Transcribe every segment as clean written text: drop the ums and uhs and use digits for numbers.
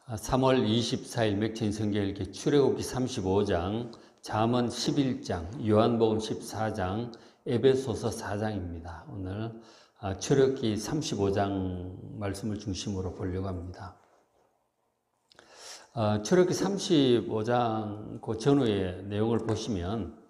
3월 24일 맥체인 성경읽기 출애굽기 35장, 잠언 11장, 요한복음 14장, 에베소서 4장입니다. 오늘 출애굽기 35장 말씀을 중심으로 보려고 합니다. 출애굽기 35장 그 전후의 내용을 보시면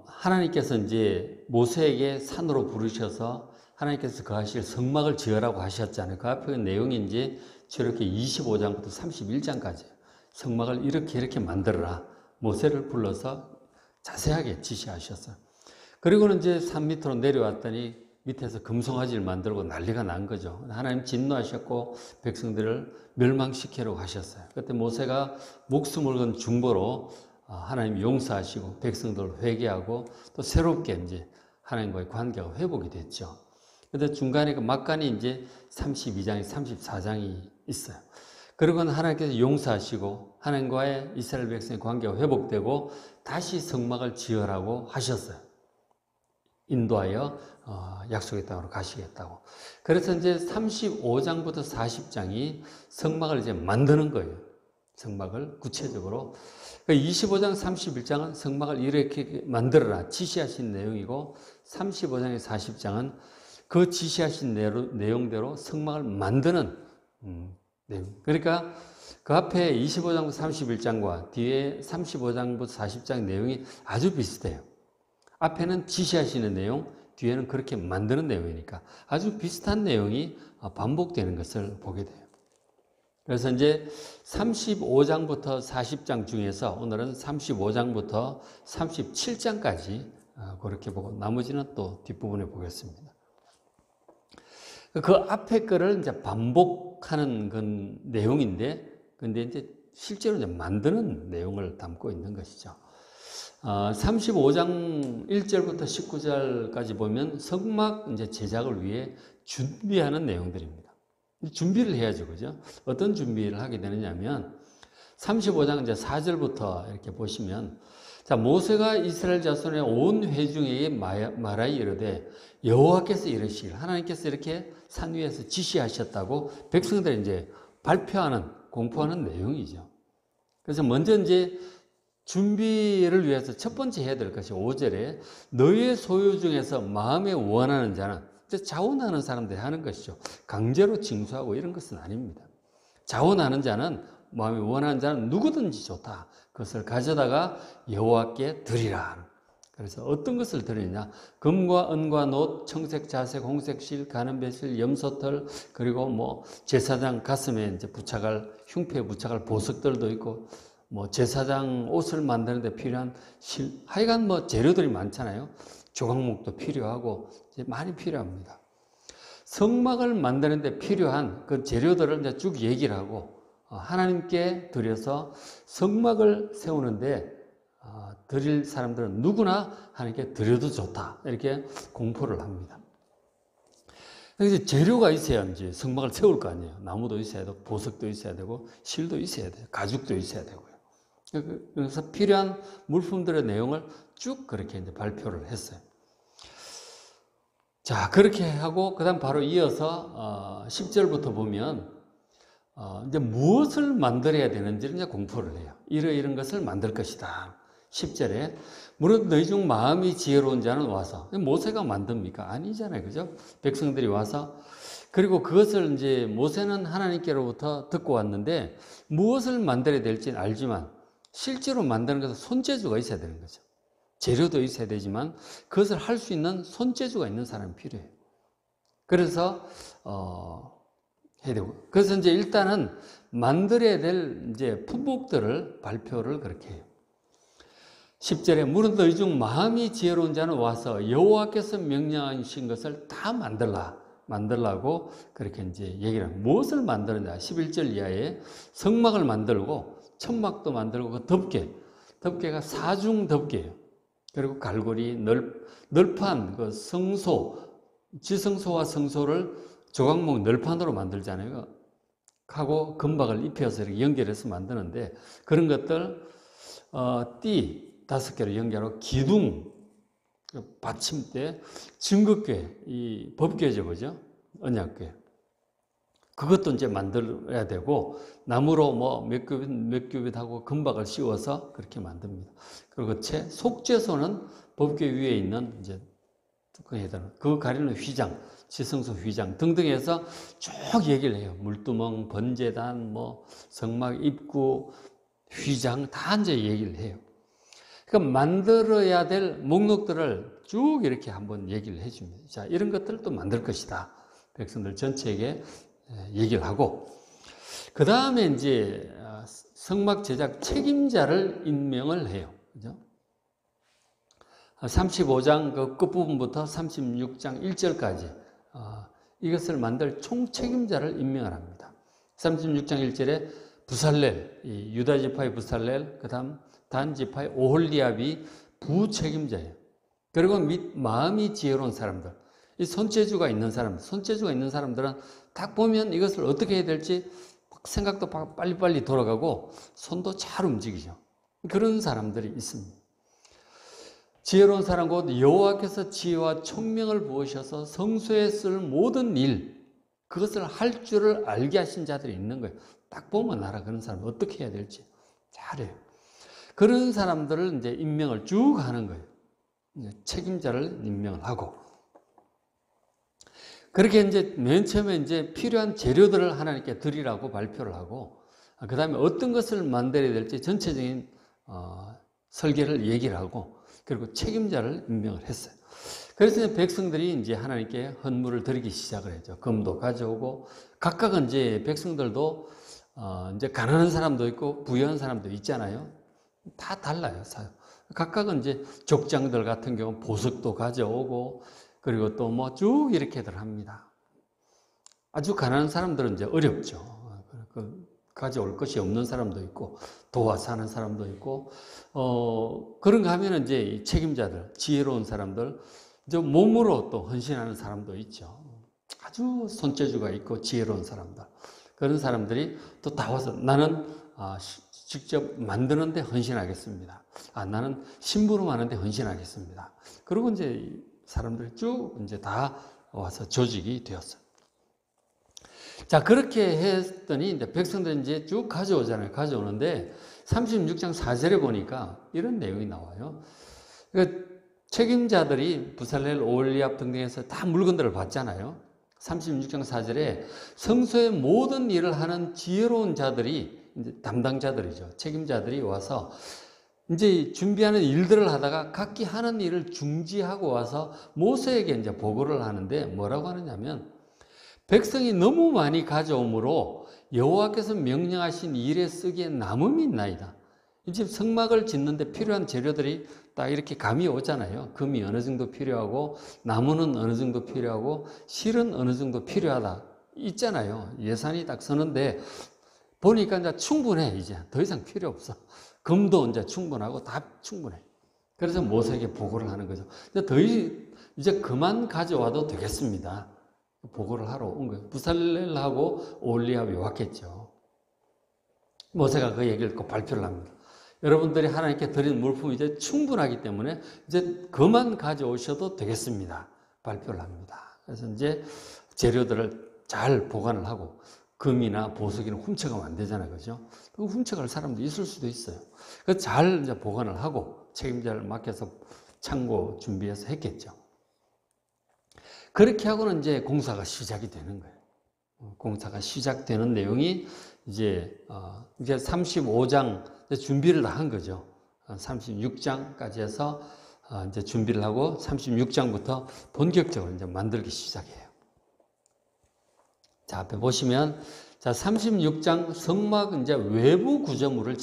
하나님께서 이제 모세에게 산으로 부르셔서 하나님께서 거하실 성막을 지으라고 하셨잖아요. 그 앞에 내용이 이제 출애굽기 25장부터 31장까지 성막을 이렇게 만들어라. 모세를 불러서 자세하게 지시하셨어요. 그리고는 이제 산 밑으로 내려왔더니 밑에서 금송아지를 만들고 난리가 난 거죠. 하나님 진노하셨고 백성들을 멸망시키려고 하셨어요. 그때 모세가 목숨을 건 중보로 하나님 용서하시고 백성들을 회개하고 또 새롭게 이제 하나님과의 관계가 회복이 됐죠. 근데 중간에 막간이 이제 32장이 34장이 있어요. 그리고는 하나님께서 용서하시고 하나님과의 이스라엘 백성의 관계가 회복되고 다시 성막을 지으라고 하셨어요. 인도하여 약속의 땅으로 가시겠다고. 그래서 이제 35장부터 40장이 성막을 이제 만드는 거예요. 성막을 구체적으로. 25장, 31장은 성막을 이렇게 만들어라 지시하신 내용이고 35장에 40장은 그 지시하신 내용대로 성막을 만드는 내용. 그러니까 그 앞에 25장부터 31장과 뒤에 35장부터 40장 내용이 아주 비슷해요. 앞에는 지시하시는 내용, 뒤에는 그렇게 만드는 내용이니까 아주 비슷한 내용이 반복되는 것을 보게 돼요. 그래서 이제 35장부터 40장 중에서 오늘은 35장부터 37장까지 그렇게 보고 나머지는 또 뒷부분에 보겠습니다. 그 앞에 거를 이제 반복하는 그 내용인데, 근데 이제 실제로 이제 만드는 내용을 담고 있는 것이죠. 35장 1절부터 19절까지 보면 성막 이제 제작을 위해 준비하는 내용들입니다. 준비를 해야죠, 그죠? 어떤 준비를 하게 되느냐면 35장 이제 4절부터 이렇게 보시면 자, 모세가 이스라엘 자손의 온 회중에게 말하여 이르되 여호와께서 이르시길 하나님께서 이렇게 산 위에서 지시하셨다고 백성들이 이제 발표하는 공포하는 내용이죠. 그래서 먼저 이제 준비를 위해서 첫 번째 해야 될 것이 5절에 너희의 소유 중에서 마음에 원하는 자는 자원하는 사람들이 하는 것이죠. 강제로 징수하고 이런 것은 아닙니다. 자원하는 자는 마음에 원하는 자는 누구든지 좋다. 그것을 가져다가 여호와께 드리라. 그래서 어떤 것을 드리느냐? 금과 은과 놋, 청색, 자색, 홍색 실, 가는 배실, 염소털, 그리고 뭐 제사장 가슴에 이제 부착할 흉패에 부착할 보석들도 있고, 뭐 제사장 옷을 만드는데 필요한 실, 하여간 뭐 재료들이 많잖아요. 조각목도 필요하고 이제 많이 필요합니다. 성막을 만드는데 필요한 그 재료들을 이제 쭉 얘기를 하고 하나님께 드려서 성막을 세우는데 드릴 사람들은 누구나 하나님께 드려도 좋다. 이렇게 공포를 합니다. 그래서 재료가 있어야 이제 성막을 세울 거 아니에요. 나무도 있어야 되고, 보석도 있어야 되고, 실도 있어야 돼요. 가죽도 있어야 되고요. 그래서 필요한 물품들의 내용을 쭉 그렇게 이제 발표를 했어요. 자, 그렇게 하고, 그 다음 바로 이어서 10절부터 보면, 이제 무엇을 만들어야 되는지를 이제 공포를 해요. 이런 것을 만들 것이다. 10절에 무릇 너희 중 마음이 지혜로운 자는 와서 모세가 만듭니까? 아니잖아요. 그죠? 백성들이 와서 그리고 그것을 이제 모세는 하나님께로부터 듣고 왔는데 무엇을 만들어야 될지는 알지만 실제로 만드는 것은 손재주가 있어야 되는 거죠. 재료도 있어야 되지만 그것을 할 수 있는 손재주가 있는 사람이 필요해요. 그래서 해야 되고 그래서 이제 일단은 만들어야 될 이제 품목들을 발표를 그렇게 해요. 10절에 무릇 너희 중 마음이 지혜로운 자는 와서 여호와께서 명령하신 것을 다 만들라고 그렇게 이제 얘기를 합니다. 무엇을 만드느냐? 11절 이하에 성막을 만들고 천막도 만들고 그 덮개가 사중 덮개예요. 그리고 갈고리 널판 그 성소 지성소와 성소를 조각목 널판으로 만들잖아요. 하고 금박을 입혀서 이렇게 연결해서 만드는데 그런 것들 띠 5개로 연결하고 기둥, 받침대, 증거궤, 이 법궤죠, 그죠? 언약궤. 그것도 이제 만들어야 되고, 나무로 뭐 몇 규빗 하고 금박을 씌워서 그렇게 만듭니다. 그리고 속죄소는 법궤 위에 있는 이제 뚜껑에다가 그 가리는 휘장, 지성소 휘장 등등 해서 쭉 얘기를 해요. 물두멍, 번제단, 뭐 성막 입구, 휘장 다 이제 얘기를 해요. 그러니까 만들어야 될 목록들을 쭉 이렇게 한번 얘기를 해줍니다. 자, 이런 것들을 또 만들 것이다. 백성들 전체에게 얘기를 하고, 그 다음에 이제 성막 제작 책임자를 임명을 해요. 그죠? 35장 그 끝부분부터 36장 1절까지 이것을 만들 총책임자를 임명을 합니다. 36장 1절에 부살렐, 유다 지파의 부살렐, 그 다음 단 지파의 오홀리압이 부책임자예요. 그리고 마음이 지혜로운 사람들, 이 손재주가 있는 사람들은 딱 보면 이것을 어떻게 해야 될지 생각도 빨리빨리 돌아가고 손도 잘 움직이죠. 그런 사람들이 있습니다. 지혜로운 사람 곧 여호와께서 지혜와 총명을 부으셔서 성소에 쓸 모든 일, 그것을 할 줄을 알게 하신 자들이 있는 거예요. 딱 보면 알아. 그런 사람 어떻게 해야 될지 잘해요. 그런 사람들을 이제 임명을 쭉 하는 거예요. 책임자를 임명을 하고, 그렇게 이제 맨 처음에 이제 필요한 재료들을 하나님께 드리라고 발표를 하고, 그 다음에 어떤 것을 만들어야 될지 전체적인 설계를 얘기를 하고, 그리고 책임자를 임명을 했어요. 그래서 백성들이 이제 하나님께 헌물을 드리기 시작을 했죠. 금도 가져오고, 각각은 이제 백성들도 이제 가난한 사람도 있고 부유한 사람도 있잖아요. 다 달라요. 각각은 이제 족장들 같은 경우는 보석도 가져오고, 그리고 또 뭐 쭉 이렇게들 합니다. 아주 가난한 사람들은 이제 어렵죠. 가져올 것이 없는 사람도 있고, 도와 사는 사람도 있고, 그런 거 하면 이제 이 책임자들, 지혜로운 사람들, 이제 몸으로 또 헌신하는 사람도 있죠. 아주 손재주가 있고 지혜로운 사람들. 그런 사람들이 또 다 와서 나는 직접 만드는데 헌신하겠습니다. 나는 심부름하는데 헌신하겠습니다. 그리고 이제 사람들이 쭉 이제 다 와서 조직이 되었어요. 자, 그렇게 했더니 이제 백성들이 이제 쭉 가져오잖아요. 가져오는데 36장 4절에 보니까 이런 내용이 나와요. 그러니까 책임자들이 부살렐, 오홀리압 등등에서 다 물건들을 받잖아요. 36장 4절에 성소의 모든 일을 하는 지혜로운 자들이, 이제 담당자들이죠. 책임자들이 와서 이제 준비하는 일들을 하다가 각기 하는 일을 중지하고 와서 모세에게 이제 보고를 하는데 뭐라고 하느냐면, 백성이 너무 많이 가져오므로 여호와께서 명령하신 일에 쓰기에 남음이 있나이다. 이제 성막을 짓는데 필요한 재료들이 딱 이렇게 감이 오잖아요. 금이 어느 정도 필요하고, 나무는 어느 정도 필요하고, 실은 어느 정도 필요하다 있잖아요. 예산이 딱 서는데 보니까 이제 충분해. 이제 더 이상 필요 없어. 금도 이제 충분하고 다 충분해. 그래서 모세에게 보고를 하는 거죠. 이제 그만 가져와도 되겠습니다. 보고를 하러 온 거예요. 부살렐하고 오홀리압이 왔겠죠. 모세가 그 얘기를 듣고 발표를 합니다. 여러분들이 하나님께 드린 물품이 이제 충분하기 때문에 이제 그만 가져오셔도 되겠습니다. 발표를 합니다. 그래서 이제 재료들을 잘 보관을 하고, 금이나 보석이나 훔쳐가면 안 되잖아요. 그죠? 훔쳐갈 사람도 있을 수도 있어요. 그래서 잘 이제 보관을 하고 책임자를 맡겨서 창고 준비해서 했겠죠. 그렇게 하고는 이제 공사가 시작이 되는 거예요. 공사가 시작되는 내용이 이제 35장 준비를 다 한 거죠. 36장까지 해서 이제 준비를 하고 36장부터 본격적으로 이제 만들기 시작해요. 자, 앞에 보시면, 자, 36장 성막 이제 외부 구조물을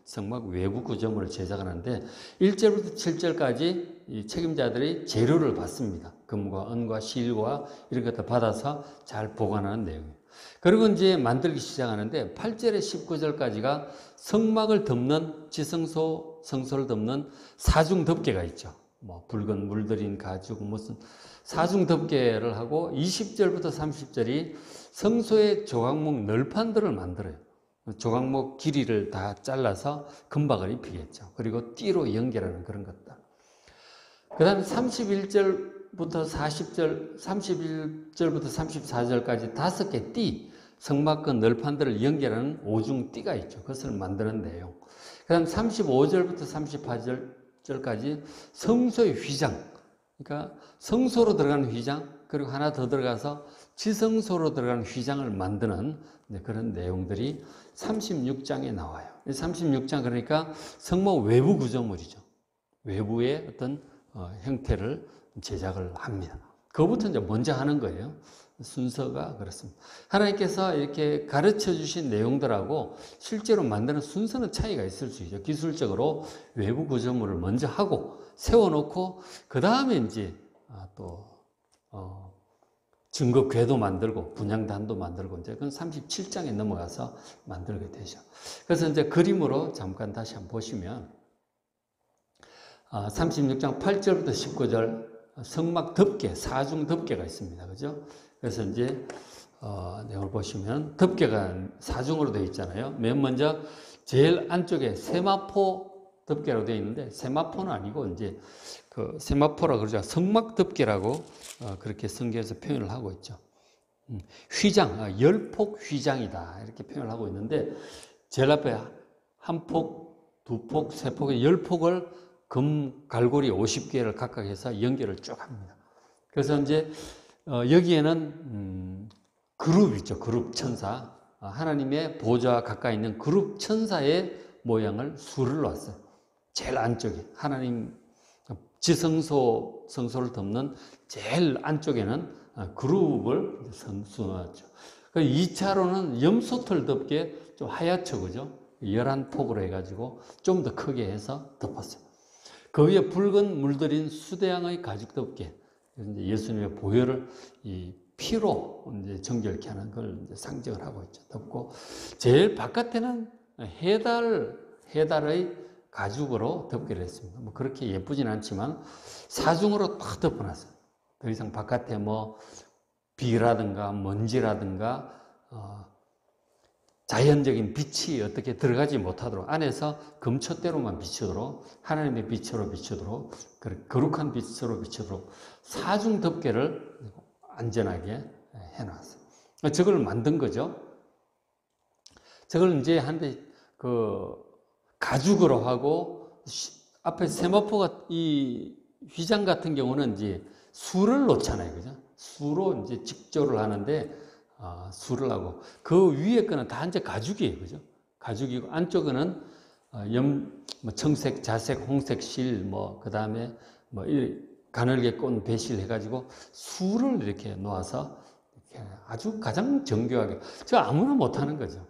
성막 외부 구조물을 제작하는데 1절부터 7절까지 이 책임자들이 재료를 받습니다. 금과 은과 실과 이런 것들 받아서 잘 보관하는 내용이에요. 그리고 이제 만들기 시작하는데 8절에 19절까지가 성막을 덮는 성소를 덮는 사중 덮개가 있죠. 뭐 붉은 물들인 가죽 무슨 사중 덮개를 하고, 20절부터 30절이 성소의 조각목 널판들을 만들어요. 조각목 길이를 다 잘라서 금박을 입히겠죠. 그리고 띠로 연결하는 그런 것들. 그 다음에 31절 40절, 31절부터 34절까지 5개 띠, 성막권 널판들을 연결하는 오중띠가 있죠. 그것을 만드는 내용. 그 다음 35절부터 38절까지 성소의 휘장, 그러니까 성소로 들어가는 휘장, 그리고 하나 더 들어가서 지성소로 들어가는 휘장을 만드는 그런 내용들이 36장에 나와요. 36장 그러니까 성막 외부 구조물이죠. 외부의 어떤 형태를 제작을 합니다. 그거부터 이제 먼저 하는 거예요. 순서가 그렇습니다. 하나님께서 이렇게 가르쳐 주신 내용들하고 실제로 만드는 순서는 차이가 있을 수 있죠. 기술적으로 외부 구조물을 먼저 하고 세워놓고 그 다음에 이제 또 증거 궤도 만들고 분향단도 만들고 이제 그건 37장에 넘어가서 만들게 되죠. 그래서 이제 그림으로 잠깐 다시 한번 보시면 36장 8절부터 19절 성막 덮개, 사중 덮개가 있습니다. 그죠? 그래서 이제 내용을 보시면 덮개가 사중으로 되어 있잖아요. 맨 먼저 제일 안쪽에 세마포 덮개라고 되어 있는데 세마포는 아니고 이제 그 세마포라 그러죠. 성막 덮개라고 그렇게 성경에서 표현을 하고 있죠. 휘장, 열폭 휘장이다 이렇게 표현을 하고 있는데 제일 앞에 한 폭, 두 폭, 세 폭의 열폭을 금 갈고리 50개를 각각 해서 연결을 쭉 합니다. 그래서 이제 여기에는 그룹 있죠. 그룹 천사. 하나님의 보좌와 가까이 있는 그룹 천사의 모양을 수를 놨어요. 제일 안쪽에 하나님 지성소 성소를 덮는 제일 안쪽에는 그룹을 수놨죠. 2차로는 염소털 덮개 좀 하얗죠, 그죠? 11폭으로 해가지고 좀 더 크게 해서 덮었어요. 그 위에 붉은 물들인 수대양의 가죽 덮개, 이제 예수님의 보혈을 이 피로 이제 정결케 하는 걸 이제 상징을 하고 있죠. 덮고 제일 바깥에는 해달의 가죽으로 덮개를 했습니다. 뭐 그렇게 예쁘진 않지만 사중으로 딱 덮어놨어요. 더 이상 바깥에 뭐 비라든가 먼지라든가 자연적인 빛이 어떻게 들어가지 못하도록 안에서 금촛대로만 비추도록 하나님의 빛으로 비추도록 거룩한 빛으로 비추도록 사중 덮개를 안전하게 해놨어요. 저걸 만든 거죠. 저걸 이제 한데 가죽으로 하고 앞에 세마포가 이 휘장 같은 경우는 이제 수를 놓잖아요, 그죠? 수로 이제 직조를 하는데 수를 하고 그 위에 거는 다 이제 가죽이에요, 그죠? 가죽이고 안쪽에는 청색, 자색, 홍색 실, 그 다음에 가늘게 꼰 배실 해가지고 수를 이렇게 놓아서 이렇게 아주 가장 정교하게 저 아무나 못하는 거죠.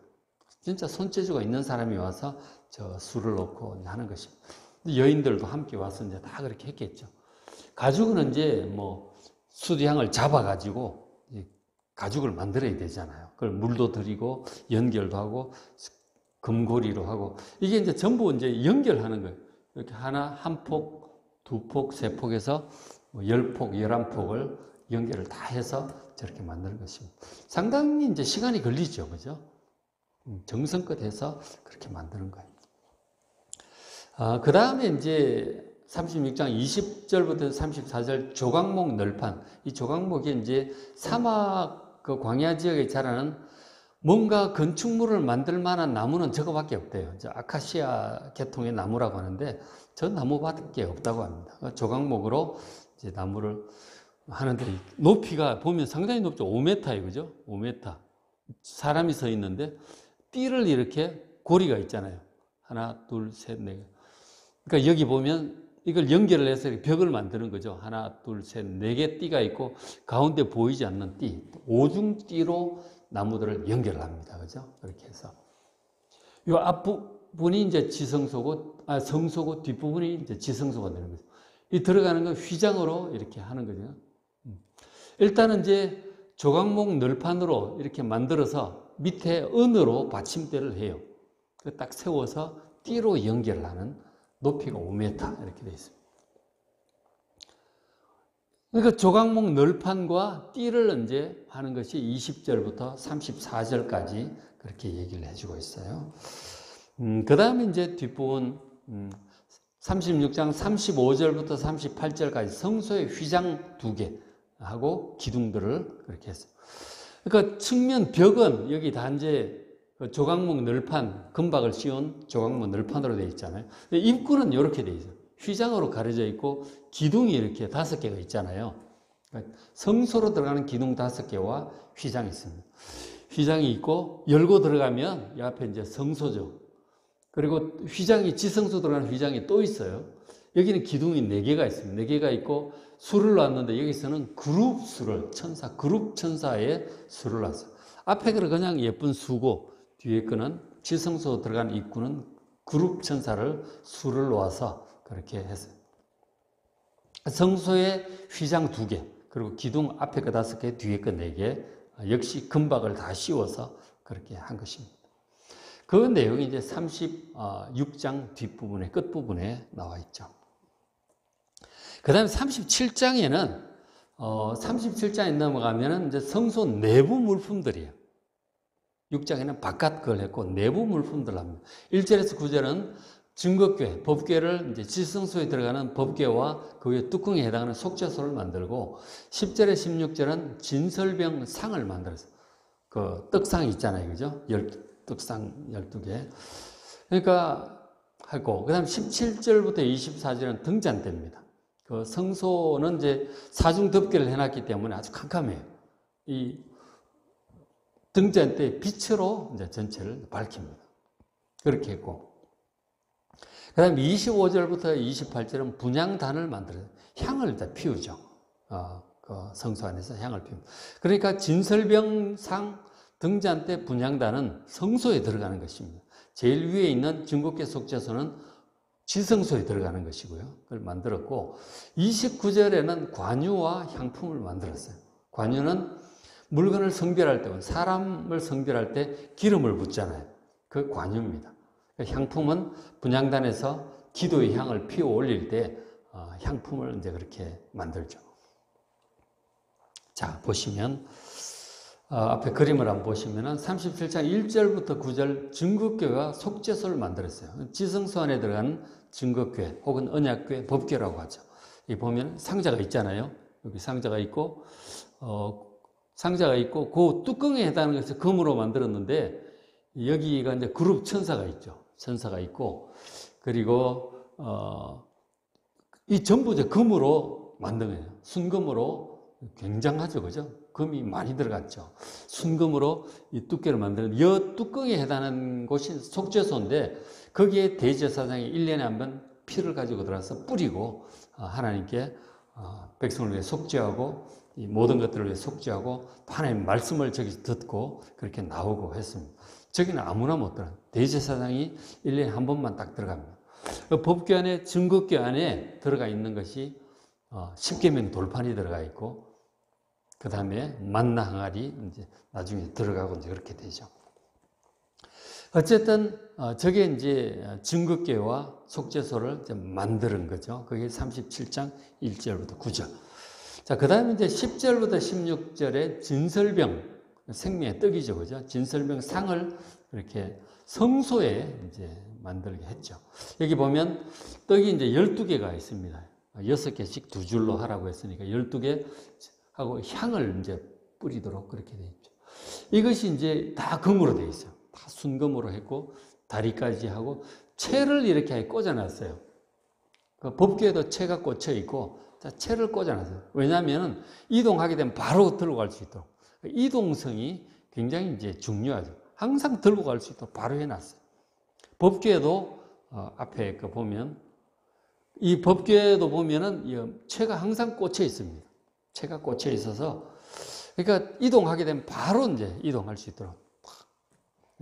진짜 손재주가 있는 사람이 와서 저 수를 놓고 하는 것입니다. 여인들도 함께 와서 이제 다 그렇게 했겠죠. 가죽은 이제 수디향을 잡아가지고 가죽을 만들어야 되잖아요. 그걸 물도 들이고 연결도 하고 금고리로 하고 이게 이제 전부 이제 연결하는 거예요. 이렇게 한 폭, 두 폭, 세 폭에서 10폭, 11폭을 연결을 다 해서 저렇게 만드는 것입니다. 상당히 이제 시간이 걸리죠. 그죠? 정성껏 해서 그렇게 만드는 거예요. 그 다음에 이제 36장 20절부터 34절 조각목 널판. 이 조각목이 이제 사막 광야 지역에 자라는 뭔가 건축물을 만들 만한 나무는 저거밖에 없대요. 아카시아 계통의 나무라고 하는데 저 나무밖에 없다고 합니다. 조각목으로 이제 나무를 하는데 높이가 보면 상당히 높죠. 5m예요. 그죠? 5m. 사람이 서 있는데 띠를 이렇게 고리가 있잖아요. 하나, 둘, 셋, 네 개. 그러니까 여기 보면 이걸 연결을 해서 벽을 만드는 거죠. 하나, 둘, 셋, 네 개 띠가 있고 가운데 보이지 않는 띠, 오중띠로 나무들을 연결을 합니다. 그죠? 그렇게 해서 이 앞부분이 이제 성소고 뒷부분이 이제 지성소가 되는 거죠. 이 들어가는 건 휘장으로 이렇게 하는 거죠. 일단은 이제 조각목 널판으로 이렇게 만들어서 밑에 은으로 받침대를 해요. 딱 세워서 띠로 연결을 하는 높이가 5m 이렇게 되어 있습니다. 그러니까 조각목 널판과 띠를 이제 하는 것이 20절부터 34절까지 그렇게 얘기를 해주고 있어요. 그 다음에 이제 뒷부분 36장 35절부터 38절까지 성소의 휘장 2개 하고 기둥들을 그렇게 했어요. 그러니까 측면 벽은 여기 다 이제 조각목 널판, 금박을 씌운 조각목 널판으로 되어 있잖아요. 입구는 이렇게 되어 있어요. 휘장으로 가려져 있고 기둥이 이렇게 5개가 있잖아요. 그러니까 성소로 들어가는 기둥 5개와 휘장이 있습니다. 휘장이 있고 열고 들어가면 이 앞에 이제 성소죠. 그리고 휘장이 지성소 들어가는 휘장이 또 있어요. 여기는 기둥이 4개가 있습니다. 4개가 있고 수를 놨는데 여기서는 그룹 수를 천사, 그룹 천사의 수를 놨어요. 앞에 거는 그냥 예쁜 수고 뒤에 거는 지성소 들어간 입구는 그룹 천사를 수를 놓아서 그렇게 했어요. 성소에 휘장 2개, 그리고 기둥 앞에 거 5개, 뒤에 거 4개, 역시 금박을 다 씌워서 그렇게 한 것입니다. 그 내용이 이제 36장 뒷부분에, 끝부분에 나와 있죠. 그 다음에 37장에는, 37장에 넘어가면은 이제 성소 내부 물품들이에요. 6장에는 바깥 걸 했고, 내부 물품들 합니다. 1절에서 9절은 증거궤, 법궤를 이제 지성소에 들어가는 법궤와 그 위에 뚜껑에 해당하는 속죄소를 만들고, 10절에 16절은 진설병 상을 만들었어요. 그 떡상이 있잖아요. 그죠? 떡상 12개. 그러니까 하고, 그 다음 17절부터 24절은 등잔대입니다. 그 성소는 이제 사중 덮개를 해놨기 때문에 아주 캄캄해요. 이 등잔대의 빛으로 이제 전체를 밝힙니다. 그렇게 했고. 그 다음 25절부터 28절은 분향단을 만들어요. 향을 다 피우죠. 그 성소 안에서 향을 피웁니다. 그러니까 진설병상 등잔대 분향단은 성소에 들어가는 것입니다. 제일 위에 있는 증거궤 속죄소는 지성소에 들어가는 것이고요. 그걸 만들었고 29절에는 관유와 향품을 만들었어요. 관유는 물건을 성별할 때, 사람을 성별할 때 기름을 붓잖아요. 그 관유입니다. 향품은 분향단에서 기도의 향을 피워 올릴 때 향품을 이제 그렇게 만들죠. 자, 보시면 앞에 그림을 한번 보시면은 37장 1절부터 9절 증거궤와 속죄소를 만들었어요. 지성소 안에 들어가는 증거궤 혹은 언약궤, 법궤라고 하죠. 이 보면 상자가 있잖아요. 여기 상자가 있고 그 뚜껑에 해당하는 것을 금으로 만들었는데 여기가 이제 그룹 천사가 있죠. 천사가 있고 그리고 이 전부 이제 금으로 만든 거예요. 순금으로 굉장하죠, 그죠? 금이 많이 들어갔죠. 순금으로 이 두께를 만드는 여 뚜껑에 해당하는 곳이 속죄소인데 거기에 대제사장이 1년에 한 번 피를 가지고 들어가서 뿌리고 하나님께 백성을 위해 속죄하고 이 모든 것들을 위해 속죄하고 하나님의 말씀을 저기서 듣고 그렇게 나오고 했습니다. 저기는 아무나 못 들어가요. 대제사장이 1년에 한 번만 딱 들어갑니다. 그 법궤 안에 증거궤 안에 들어가 있는 것이 10계명 돌판이 들어가 있고 그 다음에 만나 항아리 이제 나중에 들어가고 이제 그렇게 되죠. 어쨌든 저게 이제 증거궤와 속죄소를 이제 만드는 거죠. 그게 37장 1절부터 9절. 자, 그 다음에 이제 10절부터 16절에 진설병, 생명의 떡이죠, 그죠? 진설병 상을 이렇게 성소에 이제 만들게 했죠. 여기 보면 떡이 이제 12개가 있습니다. 6개씩 2줄로 하라고 했으니까 12개 하고 향을 이제 뿌리도록 그렇게 되어 있죠. 이것이 이제 다 금으로 되어 있어요. 다 순금으로 했고, 다리까지 하고, 채를 이렇게 꽂아놨어요. 그 법궤에도 채가 꽂혀 있고, 채를 꽂아놨어요. 왜냐하면 이동하게 되면 바로 들고 갈 수 있도록. 이동성이 굉장히 이제 중요하죠. 항상 들고 갈 수 있도록 바로 해놨어요. 법궤에도 앞에 그 보면, 이 법궤에도 보면은 이 채가 항상 꽂혀 있습니다. 채가 꽂혀 있어서, 그러니까 이동하게 되면 바로 이제 이동할 수 있도록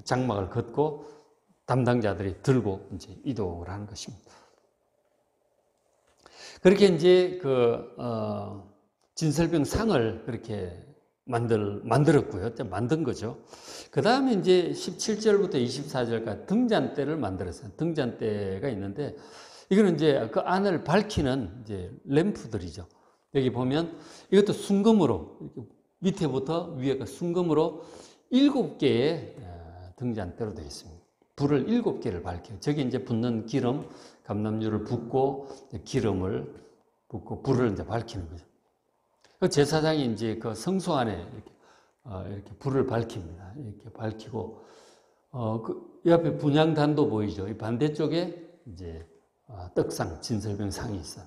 장막을 걷고 담당자들이 들고 이제 이동을 하는 것입니다. 그렇게 이제 진설병 상을 그렇게 만들었고요. 만든 거죠. 그 다음에 이제 17절부터 24절까지 등잔대를 만들었어요. 등잔대가 있는데, 이거는 이제 그 안을 밝히는 이제 램프들이죠. 여기 보면 이것도 순금으로, 밑에부터 위에가 순금으로 7개의 등잔대로 되어 있습니다. 불을 7개를 밝혀요. 저기 이제 붓는 기름, 감람유를 붓고 기름을 붓고 불을 이제 밝히는 거죠. 그 제사장이 이제 그 성소 안에 이렇게 불을 밝힙니다. 이렇게 밝히고 이 앞에 분향단도 보이죠. 이 반대쪽에 이제 떡상, 진설병 상이 있어요.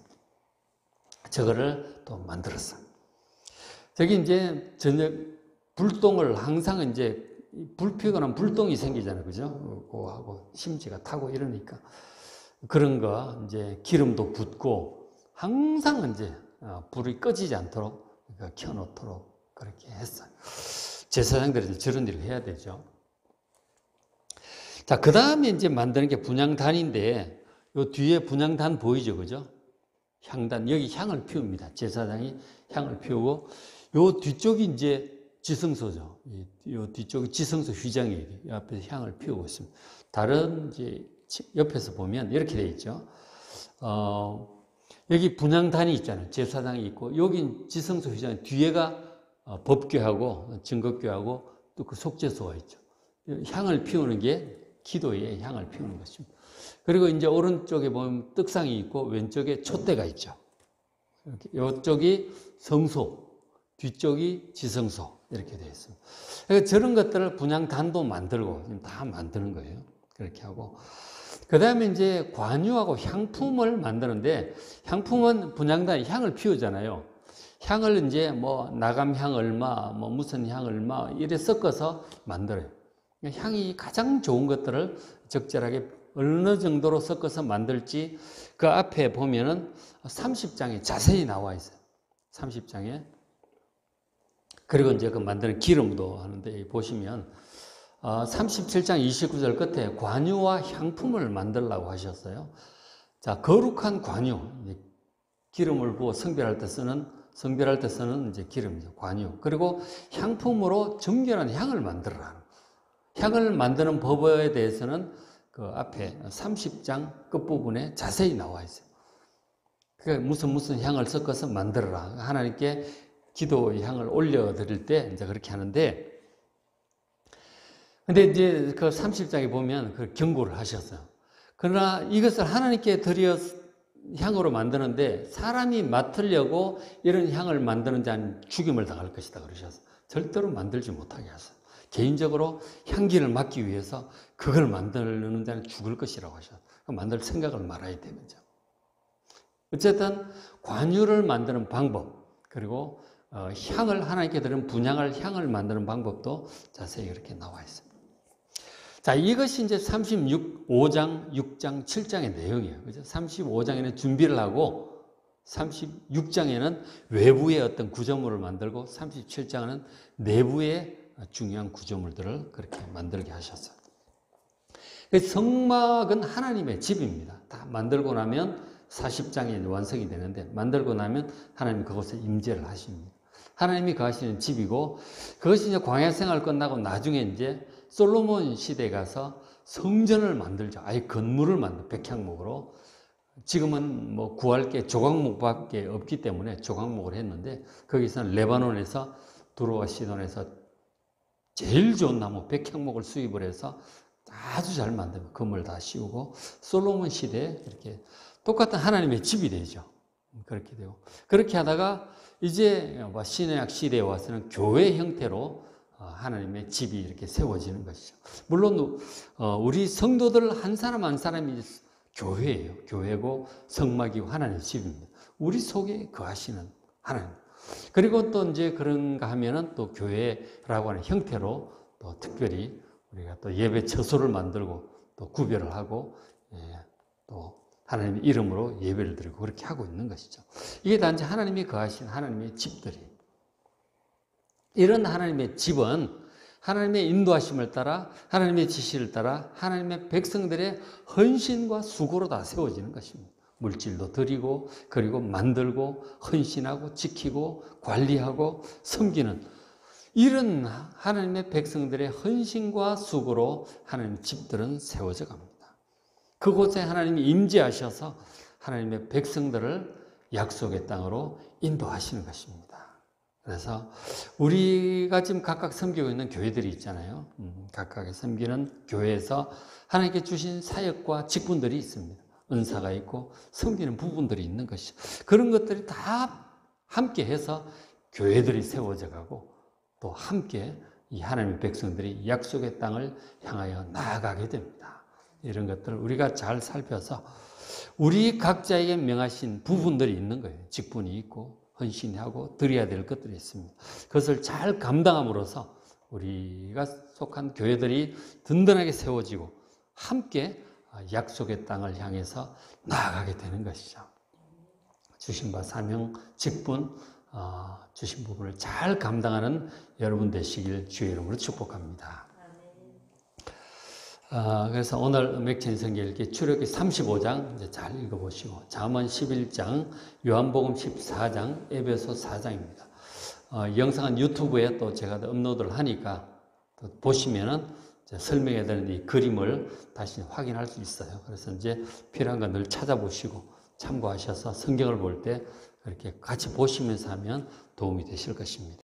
저거를 또 만들었어요. 저기 이제 저녁 불똥을 항상 이제 불 피우거나 불똥이 생기잖아요. 그죠? 하고 심지가 타고 이러니까 그런 거 이제 기름도 붓고 항상 이제 불이 꺼지지 않도록 켜놓도록 그렇게 했어요. 제사장들이 저런 일을 해야 되죠. 자, 그 다음에 이제 만드는 게 분향단인데, 요 뒤에 분향단 보이죠? 그죠? 향단, 여기 향을 피웁니다. 제사장이 향을 피우고, 요 뒤쪽이 이제 지성소죠. 요 뒤쪽이 지성소 휘장이에요. 앞에서 향을 피우고 있습니다. 다른 이제 옆에서 보면 이렇게 되어 있죠. 여기 분향단이 있잖아요. 제사장이 있고, 여기 지성소 휘장, 뒤에가 법궤하고 증거궤하고 또 그 속죄소가 있죠. 향을 피우는 게 기도에 향을 피우는 것입니다. 그리고 이제 오른쪽에 보면 떡상이 있고 왼쪽에 촛대가 있죠. 이쪽이 성소, 뒤쪽이 지성소 이렇게 되어 있습니다. 그러니까 저런 것들을 분향단도 만들고 다 만드는 거예요. 그렇게 하고 그 다음에 이제 관유하고 향품을 만드는데 향품은 분향단이 향을 피우잖아요. 향을 이제 뭐 나감향 얼마, 뭐 무슨 향 얼마 이래 섞어서 만들어요. 향이 가장 좋은 것들을 적절하게 어느 정도로 섞어서 만들지 그 앞에 보면은 30장에 자세히 나와 있어요. 30장에. 그리고 이제 그 만드는 기름도 하는데 보시면 37장 29절 끝에 관유와 향품을 만들라고 하셨어요. 자, 거룩한 관유, 기름을 부어 성별할 때 쓰는 이제 기름이죠. 관유. 그리고 향품으로 정결한 향을 만들어라. 향을 만드는 법에 대해서는 그 앞에 30장 끝부분에 자세히 나와 있어요. 그러니까 무슨 향을 섞어서 만들어라. 하나님께 기도의 향을 올려드릴 때 이제 그렇게 하는데, 근데 이제 그 30장에 보면 그 경고를 하셨어요. 그러나 이것을 하나님께 드려 향으로 만드는데 사람이 맡으려고 이런 향을 만드는 자는 죽임을 당할 것이다 그러셔서 절대로 만들지 못하게 하셨어요. 개인적으로 향기를 맡기 위해서 그걸 만드는 자는 죽을 것이라고 하셔서 만들 생각을 말아야 되죠. 어쨌든 관유를 만드는 방법 그리고 향을 하나님께 드리는 분향할 향을 만드는 방법도 자세히 이렇게 나와 있습니다. 자, 이것이 이제 35장, 6장, 7장의 내용이에요. 그죠? 35장에는 준비를 하고 36장에는 외부의 어떤 구조물을 만들고 37장은 내부의 중요한 구조물들을 그렇게 만들게 하셨어요. 성막은 하나님의 집입니다. 다 만들고 나면 40장에 완성이 되는데 만들고 나면 하나님이 그곳에 임재를 하십니다. 하나님이 거하시는 집이고 그것이 이제 광야 생활 끝나고 나중에 이제 솔로몬 시대에 가서 성전을 만들죠. 아예 건물을 만들 백향목으로. 지금은 뭐 구할 게 조각목밖에 없기 때문에 조각목을 했는데 거기서는 레바논에서 두로와 시돈에서 제일 좋은 나무 백향목을 수입을 해서 아주 잘 만들고 건물 다 씌우고 솔로몬 시대에 이렇게 똑같은 하나님의 집이 되죠. 그렇게 되고 그렇게 하다가 이제 신약 시대에 와서는 교회 형태로 하나님의 집이 이렇게 세워지는 것이죠. 물론 우리 성도들 한 사람 한 사람이 교회예요. 교회고 성막이고 하나님의 집입니다. 우리 속에 거하시는 하나님. 그리고 또 이제 그런가 하면은 또 교회라고 하는 형태로 또 특별히 우리가 또 예배 처소를 만들고 또 구별을 하고 또 하나님의 이름으로 예배를 드리고 그렇게 하고 있는 것이죠. 이게 단지 하나님이 거하신 하나님의 집들이. 이런 하나님의 집은 하나님의 인도하심을 따라 하나님의 지시를 따라 하나님의 백성들의 헌신과 수고로 다 세워지는 것입니다. 물질도 드리고 그리고 만들고 헌신하고 지키고 관리하고 섬기는 이런 하나님의 백성들의 헌신과 수고로 하나님의 집들은 세워져 갑니다. 그곳에 하나님이 임재하셔서 하나님의 백성들을 약속의 땅으로 인도하시는 것입니다. 그래서 우리가 지금 각각 섬기고 있는 교회들이 있잖아요. 각각의 섬기는 교회에서 하나님께 주신 사역과 직분들이 있습니다. 은사가 있고 섬기는 부분들이 있는 것이죠. 그런 것들이 다 함께 해서 교회들이 세워져 가고 또 함께 이 하나님의 백성들이 약속의 땅을 향하여 나아가게 됩니다. 이런 것들을 우리가 잘 살펴서 우리 각자에게 명하신 부분들이 있는 거예요. 직분이 있고 헌신이 하고 드려야 될 것들이 있습니다. 그것을 잘 감당함으로써 우리가 속한 교회들이 든든하게 세워지고 함께 약속의 땅을 향해서 나아가게 되는 것이죠. 주신 바 사명, 직분, 주신 부분을 잘 감당하는 여러분 되시길 주의 이름으로 축복합니다. 그래서 오늘 맥체인 성경 읽기 출애굽기 35장 이제 잘 읽어보시고 잠언 11장, 요한복음 14장, 에베소 4장입니다. 영상은 유튜브에 또 제가 업로드를 하니까 또 보시면은 설명해 드린 이 그림을 다시 확인할 수 있어요. 그래서 이제 필요한 건 늘 찾아보시고 참고하셔서 성경을 볼 때 그렇게 같이 보시면서 하면 도움이 되실 것입니다.